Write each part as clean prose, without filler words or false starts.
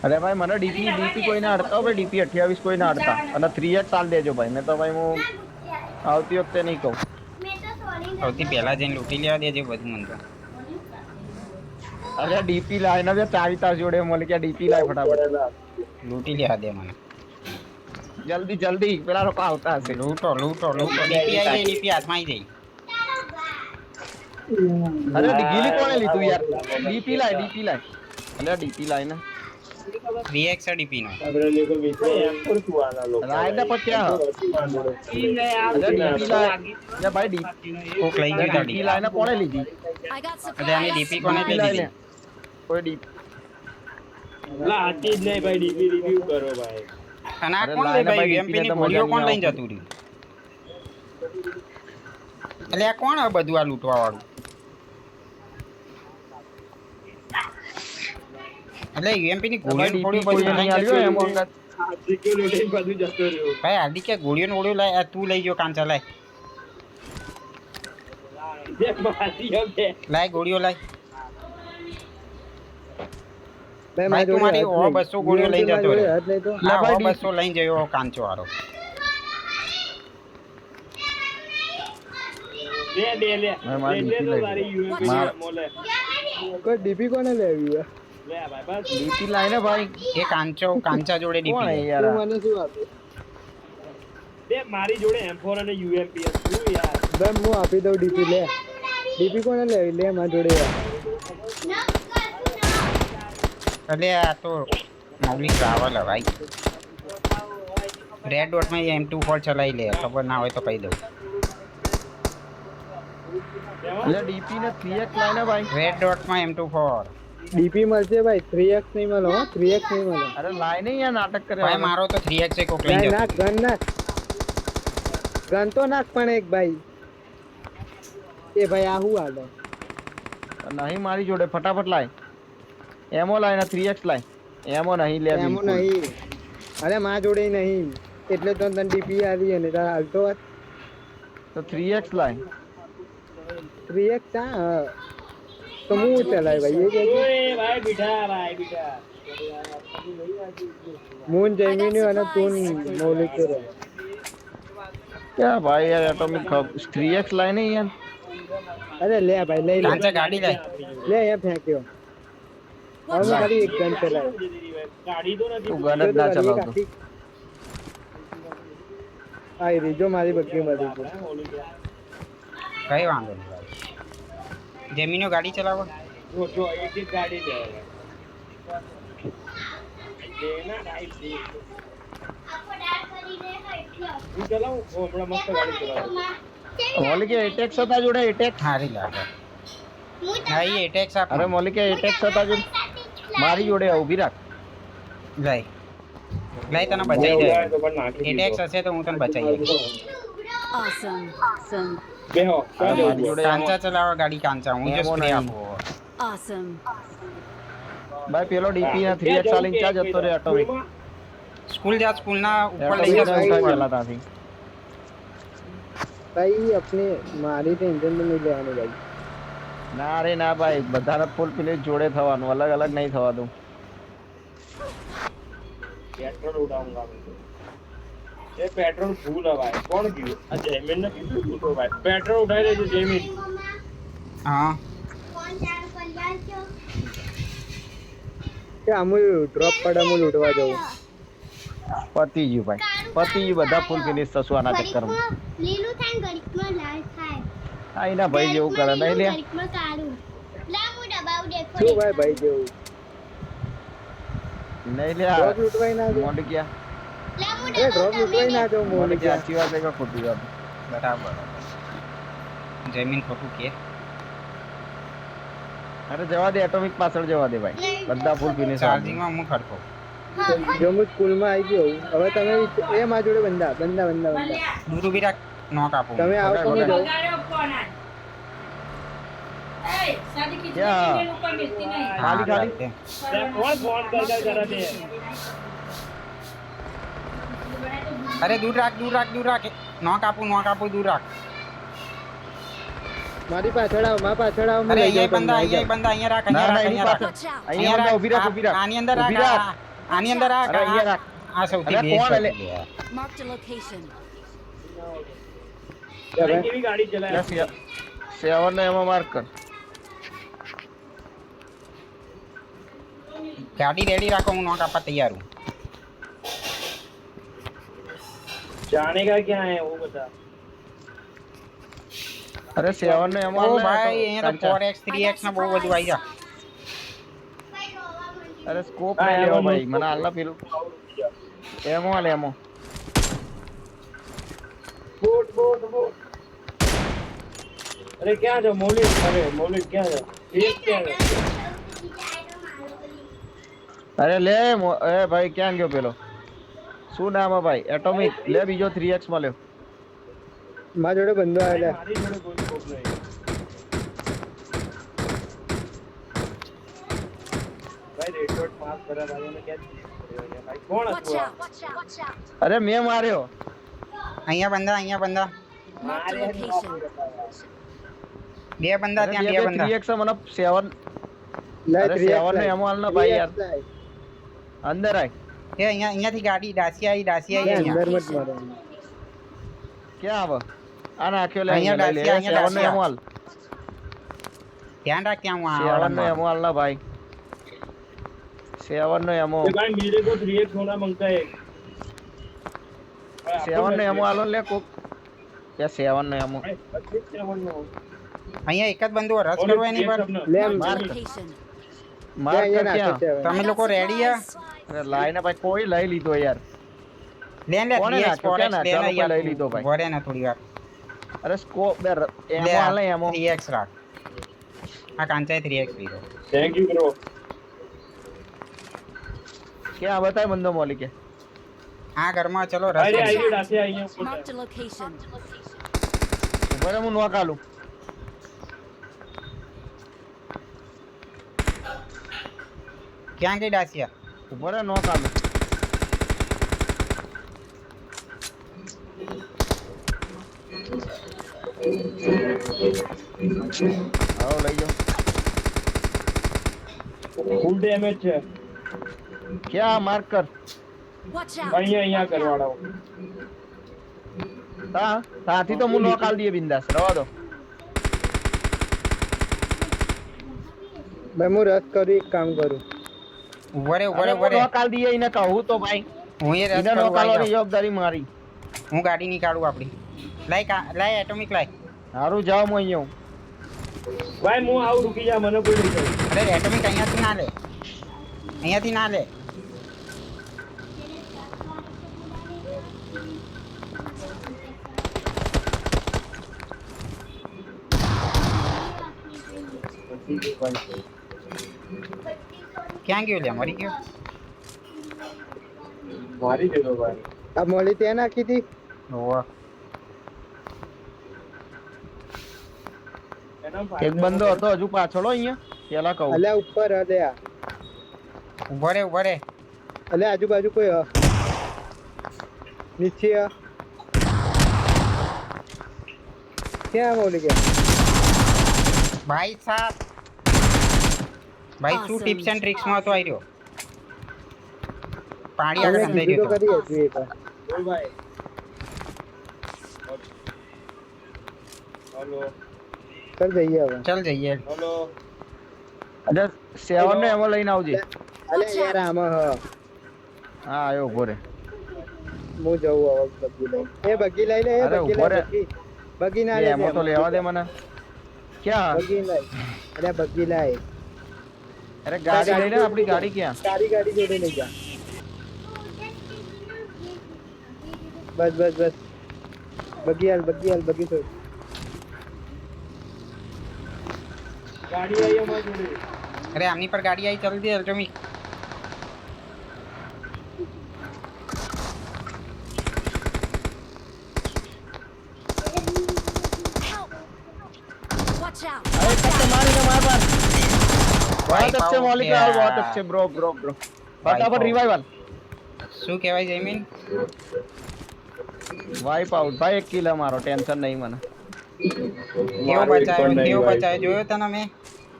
અરે ભાઈ મને ડીપી કોઈને અડતા ભાઈ ડીપી 28 કોઈને અડતા અને 3x ચાલ દેજો ભાઈ મેં તો ભાઈ હું આવતી વખતે નહીં કહું સૌથી પહેલા જઈને લૂંટી લેવા દેજે બધું મને તો અરે ડીપી લાય ને ચાવી તાર જોડે મોલે કે ડીપી લાય ફટાફટ લૂંટી લેવા દે મને જલ્દી જલ્દી પેલા લોકો આવતા હશે લૂંટો ડીપી આવી જાય ડીપી હાથમાં આવી અરે ગીલી કોણે લીધું યાર ડીપી લાય અરે ડીપી લાય ને 3x ડીપી નો રાય ને પછી અરે ડીપી લાય યા ભાઈ કોક લઈ ગયો ડીપી લાય ને કોણે લીધી અરે આની ડીપી કોને લઈ લીધી કોઈ ડીપી લા આતી જ નહીં ભાઈ ડીપી રિવ્યુ કરો ભાઈ અને આ કોણ લે ભાઈ એમપી ની ગોળીઓ કોણ લઈને જતું રહ્યું એટલે આ કોણ આ બધું આ લૂંટવા વાળું એટલે યુએમપી ની ગોળીઓ થોડી બધું લઈ આવ્યો એમ અંગત સિક્યુરિટી બધું જતો રહ્યો ભાઈ હાર્દિક કે ગોળીઓ ને ઓળ્યો લાય તું લઈ ગયો કાંચા લાય જે મારી હવે લાય ગોળીઓ લાય ભાઈ તું મારી 200 ગોળીઓ લઈ જતો રે ના 200 લઈ જયો કાંચો વાળો લે લે તો તારી યુએમપી મોલે કોઈ ડીપી કોને લેવી લે ભાઈ બસ ડીપી લાય ને ભાઈ એ કાંચા જોડે કોણ ડીપી યાર મને શું આપે બે મારી જોડે M4 અને UMP શું યાર બેન હું આપી દઉં ડીપી લે ડીપી કોને લેવી લે મારા જોડે યાર એટલે આ તો મૌલિક રાવલ હે ભાઈ રેડ ડોટ માં M24 ચલાવી લે ખબર ના હોય તો કહી દઉં એટલે ડીપી ને 3x લાય ને ભાઈ રેડ ડોટ માં M24 ડીપી મળશે ભાઈ 3x નહીં મળે હો 3x નહીં મળે અરે લાય ને યાર નાટક કરે ભાઈ મારો તો 3x છે કોક લઈ નાખ જતો નાખ ગન તો નાખ પણ એક ભાઈ એ ભાઈ આ હું આડો નહીં મારી જોડે ફટાફટ લાય એમો લાય ને 3x લાય એમો નહીં લે એમ નહીં અરે મારા જોડે નહીં એટલે તો તને ડીપી આવી અને તાર હાલતો વાત તો 3x લાય 3x હા તો હું ચલાય ભાઈ એ કે ઓય ભાઈ બીઠા મૂન જમીને અને તું મૌલિક કરે क्या भाई यार एटॉमिक 3x लाइन है यार અરે લે ભાઈ લઈ લે કાંચા ગાડી લાય લે એ ફેંક્યો હવે ખાલી એક ગન ચલાય ગાડી તો નથી तू गन ना चलाओ तो આઈ રીજો મારી બગ્ગી મારી છે કઈ વાંધો નહીં ભાઈ જેમીનો ગાડી ચલાવો જો એક ગાડી લે દેના રાઈટ દે હું ચલાવું હમણાં મસ્ત ગાડી ચલાવું मौलिक एटेक्स था जोड़े एटेक्स હારી લાગે હા એ એટેક્સ આપ अरे मौलिक एटेक्स था जो मारी जोड़े ऊभी रख લઈ તને બચાઈ જાય એટેક્સ હશે તો હું તને બચાઈ જઈશ બેહો मारी जोड़े કાંચા ચલાવો ગાડી કાંચા હું જો સ્પ્રે આપો भाई पेलो डीपी ना 3x सालिंग क्या जतो रे एटॉमिक સ્કૂલ જા સ્કૂલ ના ઉપર લઈ एटॉमिक જા उठा चलाता थी ભાઈ अपने મારી ટેન્શન તો નહીં લેવાનું ભાઈ ના રે ના ભાઈ બધાને ફૂલ પ્લેટ જોડે થવાનું અલગ અલગ નહીં થવાનું पेट्रोल उठाऊंगा ये पेट्रोल फूल है भाई कौन की जैमिन ने कितने तो भाई पेट्रोल उठाई दे जैमिन હા કે અમુલ ડ્રોપ પર અમુલ ઉઠવા જવું પતિજી ભાઈ પતિજી બધા ફૂલ ફિનિશ થસવાના ચક્કરમાં લીલું થાય ને ઘડીકમાં લાલ થાય આ એના ભાઈ જેવું કરે નહીં લે ઘડીકમાં કાળું લા હું દબાવ દેખો શું ભાઈ જેવું નહીં લે ડ્રોપ લૂટવાય ના દો મોડ ગયા લા હું એ ડ્રોપ લૂટવાય ના દો મોડ મોલ ગયા अच्छी बात है का खोटी बात બરાબર જમીન ખોટું કે અરે જવા દે એટોમિક પાછળ જવા દે ભાઈ બધા ફૂલ ફિનિશ ચાર્જિંગ માં હું ખડકો જો હું સ્કૂલમાં આવી ગયો હવે તમે એ મારા જોડે બંદા દૂર ઉભી રાખ નોક આપો તમે આવો તો નહીં જાઓ ખાલી ખાલી कौन फोन कर करा दे અરે દૂર રાખ નોક આપું દૂર રાખ મારી પાછળ આવ, મારી પાછળ આવ. હું અરે લઈ જાઉં અહીંયા તમને, બંદા, લઈ અહીંયા જાઉં. બંદા, અહીંયા રાખ, ના અહીંયા ના રાખ, એની અહીંયા પાસે રાખ. અહીંયા બંદા ઊભી રાખ આની અંદર રાખ, ઊભી રાખ. આની અંદર રાખ. અરે અહીંયા રાખ. આ સૌથી અરે બેસ્ટ કોણ હતું એટલે? યાર. Marked a location. ભાઈ કેવી ગાડી ચલાવે છે? 7 ને એમાં માર્ક કર. ગાડી રેડી રાખો, હું નોક આપવા તૈયાર હું. जाने का क्या है वो बता. અરે 7 ને એમાં ઓ લે ભાઈ અહીંયા તો કાંચા. 4x 3x ના બહુ બધું આવી જા. અરે સ્કોપ હા, નહીં લેવો એમાં ભાઈ, મને હાલ પેલું એમો હાલ એમો. Boat boat boat. अरे क्या जो मौलिक, अरे मौलिक क्या है? एक क्या है? અરે લે એ ભાઈ ક્યાં ગયો પેલો? શું નામ હે ભાઈ? એટોમિક લે, બીજો 3x મળ્યો. મારા જોડે બંદો આવે. हमारी जोड़े कोई स्कोप नहीं. भाई रेड डॉट पास करा वालों ने क्या किया भाई? कौन Watch है? out. Watch out. અરે મેં માર્યો. અહીંયા બંદા, અહીંયા બંદા. Marked a location. બે બંદા અરે ત્યાં, બે બે બે બંદા. 3x મને 7 લાય અરે 3x 7 ને લાય. એમો હાલ ના ભાઈ યાર. 3x લાય. અંદર આય. એ અહીંયાથી ગાડી ડાસી આવી લે, અહીંયા. અંદર મત મારો. ક્યાં આવે? આ નાખ્યો લે, અહીંયા અહીંયા લઈ લે. અહીંયા 7 ને એમો હાલ. ધ્યાન રાખ ત્યાં હું 7 ને આ એમો હાલ ના भाई. 7 ને એમો. ये भाई मेरे को 3x होना मांगता है. 7 ને એમો હાલો લે કોક. કે 7 ને એમો. અહીંયા એક જ બંદો રસ કરવો એની પર. લે Marked a Mark. location. Mark અહીંયા કર નાખે ક્યાં? છે હવે. તમે લોકો રેડી આ? અરે લાઈને ભાઈ કોઈ લઈ લીધો યાર. લે લે કોણે 3x નાખ્યો? 4x ક્યાં લે ને નાખ્યો? યાર. લઈ લીધો ભાઈ. વરે ને થોડી વાર. અરે સ્કોપ બે એમો લે હાલ ને એમો. 3x રાખ. આ કાંચાએ 3x લીધો. Thank you bro. ક્યાં બતાય બંદો મોલી કે? આ ઘરમાં ચલો રસ अरे કરીએ. आइए डासे आइए ऊपर. Marked a location. ઉભરે હું નોક આલું. ક્યાં ગઈ ડાસિયા? ઉભરે નોક આલું. આવો લઈ જાઓ. फुल डैमेज है. ક્યાં માર્ક કર? Watch out. અહીંયા અહીંયા કરવાડો. ત્યાંથી તો હું નોક આલ દઈએ બિંદાસ, રવા દો. ભાઈ હું રસ કરું, એક કામ કરું. ઉભરે ઉભરે અરે હું ઉભરે. નોક આલ દઈએ એને કહું તો ભાઈ. હું એ રસ એને કરું નોક આલવાની ભાઈ. જવાબદારી મારી. હું ગાડી નીકાળું આપણી. લાય એટોમિક લાય. હારું જાવ હું અહીંયા હું. ભાઈ હું આવું રૂકી જા, મને કોઈ નહીં કહે. અરે એટોમિક અહીંયાથી ના લે. અહીંયાથી ના લે. ક્યાં ગયો લે? મરી ગયો? મારી દેજો ભાઈ. આ મોલી ત્યાં નાખી હતી. હોવે. એક બંદો હતો હજુ પાછળ હો અહીંયા. પેલા કહું. અલ્યા ઉપર અલ્યા. ઉભરે ઉભરે. અલ્યા આજુબાજુ કોઈ હ. નીચે હ. ક્યાં મોલી ગયા? ભાઈ સાહેબ. ભાઈ શું Awesome. ટિપ્સ એન્ડ ટ્રિક્સ માં તો આવી રહ્યો. પાણી આગળ અમે સમજાઈ કીધું તો રહ્યો. કરીએ છીએ એક વાર. બોલ ભાઈ. હેલો ચાલ જઈએ હવે. ચાલ જઈએ. હેલો. અરે 7 ને એમો લઈને આવજે. અલ્યા યાર આમાં હ. હા આયો ઉભો રે. હું જવું હવે બગી લઈ. એ બગી લઈ લે, એ અરે બગી ઉભો લઈ રે. બગી. બગી ના લે, લે. એમો તો લેવા દે મને. ક્યાં? બગી લઈ. અલ્યા બગી લઈ. અરે ગાડી લઈને આપણી ગાડી ક્યાં? ગાડી જોડે લઈ જા. બસ બસ બસ. બગી હાલ બગી છોડ. ગાડી આવી અમારી જોડે. અરે આમની પર ગાડી આવી, ચાલ દે એટોમિક. Help. Watch out. अरे कच्चे मारेगा मार मार. बहुत Wipe अच्छे out मौलिक यार. यार, बहुत अच्छे ब्रो ब्रो ब्रो. फटाफट out. रिवाइवल. શું કહેવાય જયમીન? वाइप आउट भाई, एक किल है मारो, टेंशन नहीं मना. કેવો બચાવ્યો જોયો તને મેં?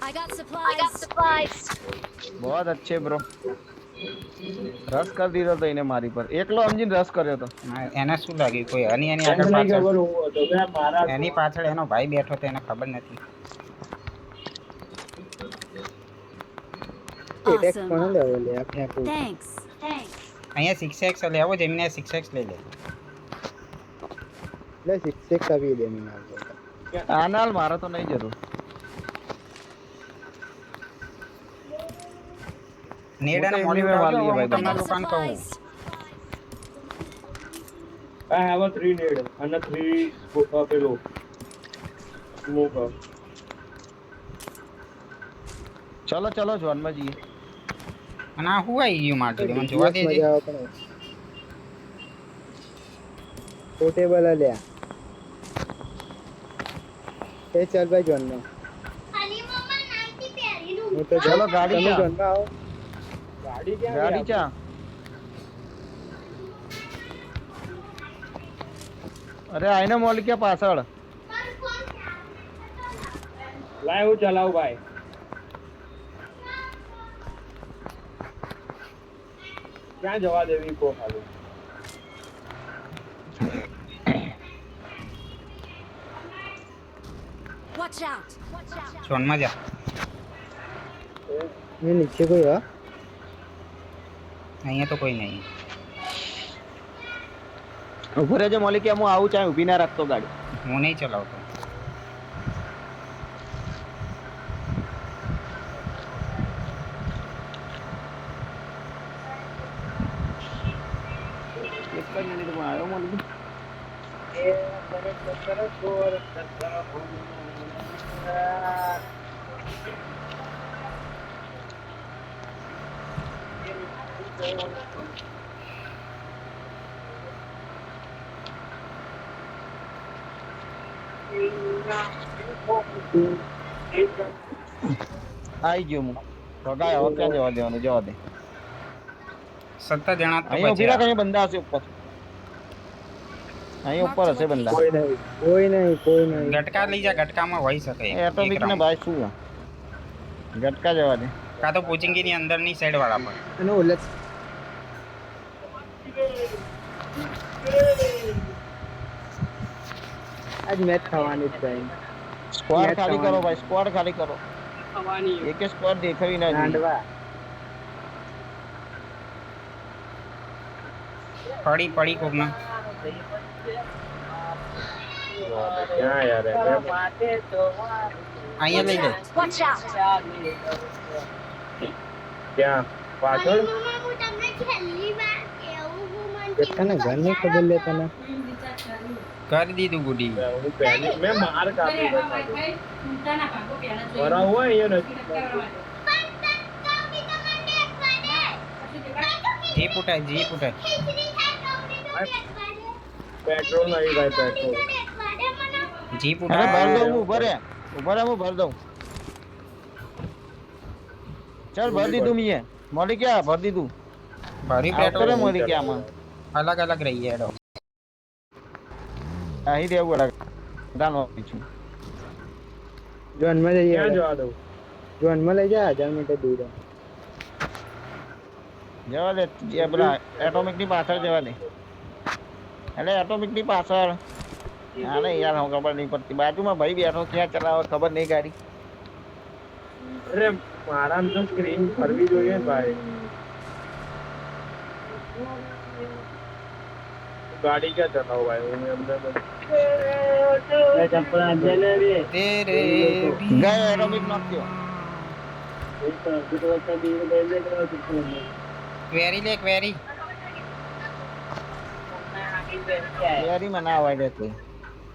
I got supplies. बहुत अच्छे ब्रो रस कर દીધો તો એને મારી પર એકલો સમજીને રસ કર્યો તો હા, એને શું લાગ્યું કોઈ એની આગળ પાછળ એની પાછળ એનો ભાઈ બેઠો તો એને ખબર નથી. Attack Awesome. કોણ લેવો લે આ ફેંકું Thanks. અહીંયા 6x લેવો જમીને 6x લઈ લે. લે 6 આવી દે મને આવતો આનાલ મારો તો નહીં જરૂર નેડ અને હું તો મોડી એમની વાળી વાળી ભાઈ I તમારું got દુકાન કહું. supplies. I have a 3 need and a 3 પેલો smoker. ચલો ચલો જોનમાં જઈએ અને આ હું આવી ગયું માટી મને જોવા દેજે. મજા આવે પણ પોર્ટેબલ લે એ ચાલ ભાઈ જોન નો ખાલી મમ્મા નાઈટી પહેરીનું હું તો ચલો ગાડી તમે ચા જોન માં આવો ગાડી ક્યાં ગાડી ચા અરે આઈને મોલી કે પાછળ મારું ફોન લાય હું ચલાવું ભાઈ. ક્યાં જવા દેવી કો ખાલી Watch out. ઝોનમાં જા. ये नीचे कोई है અહીંયા તો કોઈ નહીં. ઉભો રહેજો મોલી કે હું આવું ચાહે ઊભી ના રાખતો ગાડી હું નહીં ચલાવતો. એક જ મિનિટમાં આવ્યો મોલી આવી ગયો હું ભગાય હવે ક્યાં જવા દેવાનું જવા દે 17 જણા તો અહીંયા ઉભી રાખ બચ્યા. અહીંયા બંદા હશે ઉપર અહીંયા ઉપર હશે બંદા कोई नहीं ગટકા લઈ જા. ગટકામાં હોય શકે એક એટોમિક ને round. ભાઈ શું ગટકા જવા દે કાં તો પોચિંગીની અંદરની સાઈડ વાળા પર. અને ઉલટ આજ મેચ થવાની જ ભાઈ સ્ક્વોડ મેચ ખાલી કરો થવાની. ભાઈ સ્ક્વોડ ખાલી કરો એક સ્ક્વોડ દેખાવી ના જોઈએ ગાંડવા પડી કોકમાં. ક્યાં યાર અહીંયા લઈ લે. Watch out. ક્યાં પાછળ મમ્મા હું તમને છેલ્લી વાર કેવું હું મન તને ઘર ની ખબર લે તને કરી દીધું ગુડી. હું પહેલી મેં માર કાપી બરા હોય અહીંયા નથી જીપ ઉઠાય જીપ ઉઠાય. પેટ્રોલ નહીં ભાઈ પેટ્રોલ જીપ અરે ભર ઉઠાય. દઉં હું ઉભો રે હું ભર દઉં ચાલ ભર દીધું મીએ મોલી ક્યાં ભર દીધું ભરી આવતો રે પેટ્રોલ મોલી ક્યાં માં અલગ અલગ રહી હેડો. અહીં દેવું અલગ દાનો પીછું જોન માં જઈએ ક્યાં જવા દઉં જોન માં લઈ જા 1000 મીટર દૂર જવા દે જે પેલા એટોમિક ની પાછળ જવા દે એટલે એટોમિક ની પાછળ હા ને યાર હું ખબર નહીં પડતી બાજુમાં ભાઈ બેઠો ક્યાં ચલાવે ખબર નહીં ગાડી અરે મારા તો સ્ક્રીન ફરવી જોઈએ ને ભાઈ ગાડી ક્યાં ચલાવો ભાઈ હું અંદર તેરે ગયો એટોમિક નાખ્યો ક્વેરી લે ક્વેરી. તૈયારીમાં ના હોય રે તું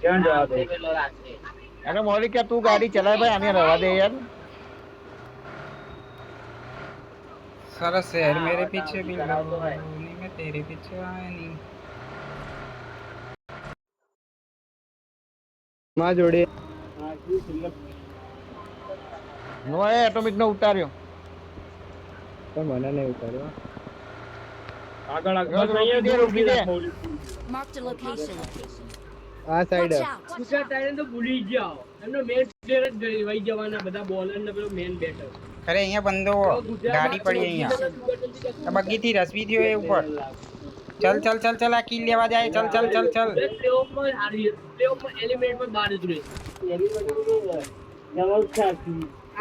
ક્યાં જવા દઉં અરે મોલી કે તું ગાડી ચલાય ભાઈ આને રવા દે યાર સરસ है यार मेरे पीछे भी लो नहीं मैं तेरे पीछे आया नहीं. માં જોડે નો એ એટોમિક નો ઉતાર્યો પણ મને નહીં ઉતાર્યો આગળ રોકી દે, રોકી દે. Marked a location. આ side Watch out! Gujarat Titan તો ભૂલી જ જાઓ એમનો મેન પ્લેયર જ વહી જવાના બધા બોલર ને પેલો મેન બેટર અરે અહીંયા બંદો ગાડી પડી અહીંયા આ બગીથી રસવી થયો એ ઉપર ચલ ચલ ચલ ચલ આ કિલ લેવા જાય ચલ ચલ ચલ ચલ પ્લેઓફમાં હારી પ્લેઓફમાં એલિમિનેટમાં બહાર જ રહે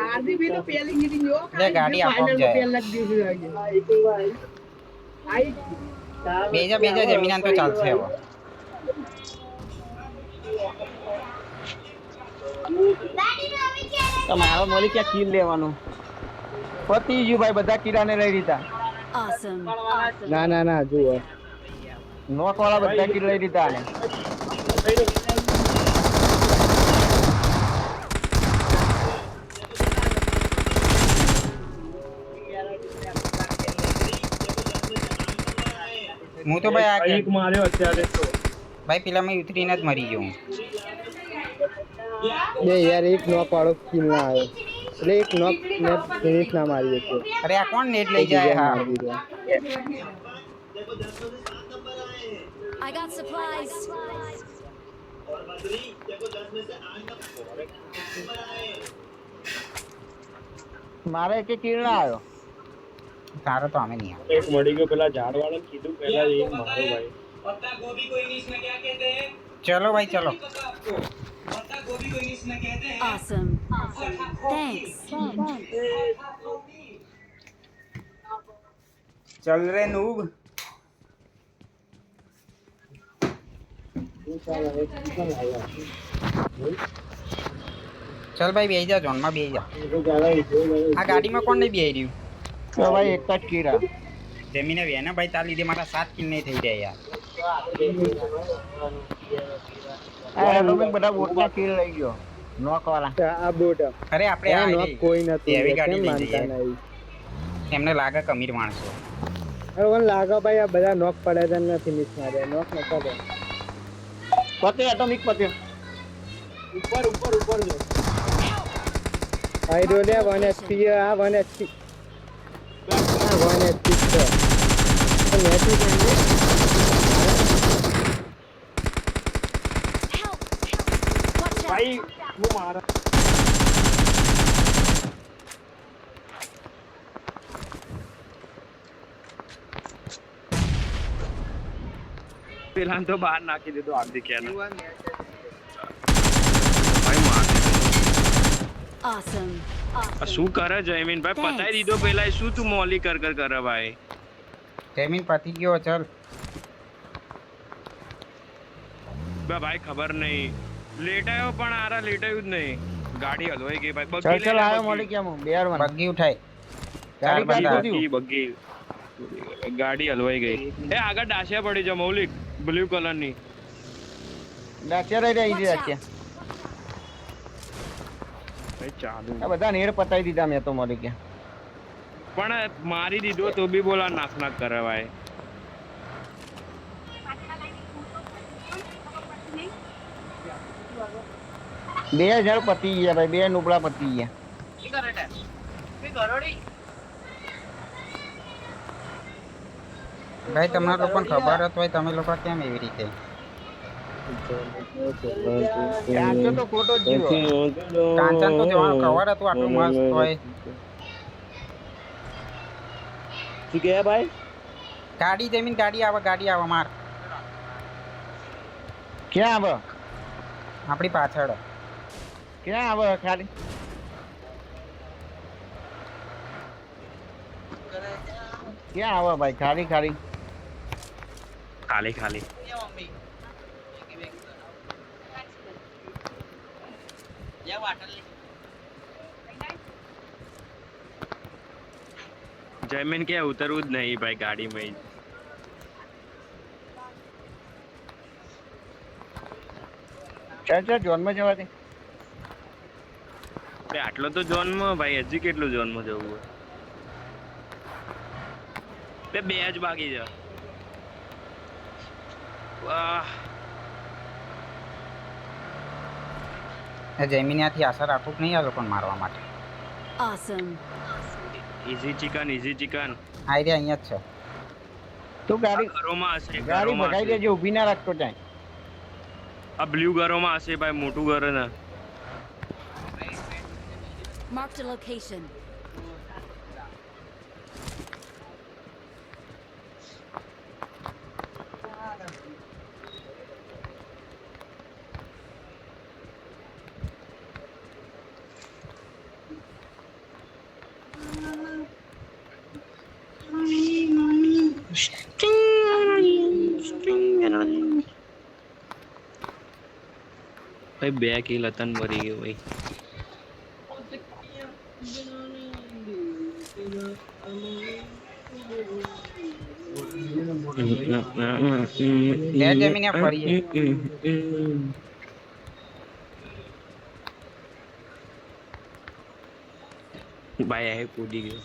આરસીબી તો પહેલી જીતી ગયો લે ગાડી આપો જાય પહેલા જ દિવસે આઈ બેજા જમીનાન તો ચાલશે હવે તો મારો મોલી ક્યાં કિલ લેવાનું પતી ગયું ભાઈ બધા કિલ્લાને લઈ લીધા Awesome. ના ના ના જુઓ નોક વાળા બધા કિલ લઈ લીધા ને હું તો ભાઈ આ એક માર્યો અત્યારે તો ભાઈ પેલામાં ઉતરીને જ મરી ગયો બે યાર એક નોક વાળો કિલ ના આવ્યો એટલે એક નોક ને ફિનિશ ના મારી હતો અરે આ કોણ નેટ લઈ જાય હા I got supplies. મારે એક કિલ ના આવ્યો તારો તો અમે નહીં આવે એક મળી ગયો પેલા ઝાડ વાળાને કીધું પેલા એક મારો ભાઈ ચલો ભાઈ ચલો Awesome. Thanks. ચલ રે નૂબ ચલ ભાઈ બેહી જા ઝોનમાં બેહી જા આ ગાડીમાં કોણ નહીં બેહી રહ્યું તો ભાઈ એક જ કિલ આ જમીને વેના ભાઈ તાર લીધે મારા 7 કિલ નહીં થઈ રહ્યા યાર આ એટોમિક બધા બોટના કિલ લઈ ગયો નોક વાળા આ બોટ અરે આપણે આ આ નોક કોઈ નથી એવી ગાડી લઈ માનતા જઈએ નહીં એમને લાગે કમીર માણસો અરે મને લાગે ભાઈ આ બધા નોક પડ્યા છે ને ફિનિશ માર્યા નોક નતા દે પતે એટોમિક પતે ઉપર ઉપર ઉપર જો આઈ રોલે 1 HP આ 1 HP આ 1 HP છે તો મેચી કરી Help! Watch out! ભાઈ હું મારા પેલા તો બહાર નાખી દીધો હાર્દિક યાર ભાઈ માર Awesome. આ શું કરે જયમીન ભાઈ પતાઈ દીધો પેલા શું તું મોલી કર કર કરે ભાઈ જમીન પતી ગયો ચલ બે ભાઈ ખબર નહીં લેટ આવ્યો પણ આરા લેટ આવ્યું જ નહીં ગાડી હલવાઈ ગઈ ભાઈ ચલ ચલ આવ્યો મોલી કેમ બેર વન બગ્ગી ઉઠાઈ ગાડી બંદા. કાઢી બગી ગાડી હલવાઈ ગઈ એ આગળ ડાસિયા પડી છે મૌલિક બ્લુ કલર ની ડાચર રહી રહી છે ભાઈ ચાલુ આ બધા નેર પતાઈ દીધા મેં તો મોલી કે પણ મારી દીધો તો બી બોલા નાક નાક કરે ભાઈ બે હજાર પતી ગયા ભાઈ બે નુબળા પતી ગયા ભાઈ તમને લોકોને ખબર જ હોય તમે લોકો કેમ એવી રીતે કાંચો તો ખોટો જ જીવો કાંચન તો જવાનું ખબર હતું આટલું મસ્ત હોય શું કહે ભાઈ ગાડી જમીન ગાડી આવે માર ક્યાં આવે આપણી પાછળ ક્યાં આવે ખાલી ક્યાં આવે ભાઈ ખાલી ખાલી ખાલી ખાલી જયમીન કે ઉતરવું જ નહીં ભાઈ ગાડીમાં ચાલ ચાલ જોનમાં જવા દે આટલો તો ઝોનમાં ભાઈ હજી કેટલું ઝોનમાં જવું હોય બે જ બાકી છે જમીનથી આશા રાખું કે નહીં આ લોકોને મારવા માટે Awesome. ઈઝી ચિકન આ રહ્યા અહીંયા જ છે તું ગાડી ઘરોમાં હશે ગાડી ઘરોમાં ભગાઈ હશે. દેજે ઊભી ના રાખતો ત્યાં આ બ્લુ ઘરોમાં હશે ભાઈ, મોટું ઘર ને. Marked a location. ભાઈ 2 કિલ હતા ને મરી ગયો ભાઈ. લે જમીને ફરીએ. ભાઈ આ કૂદી ગયો.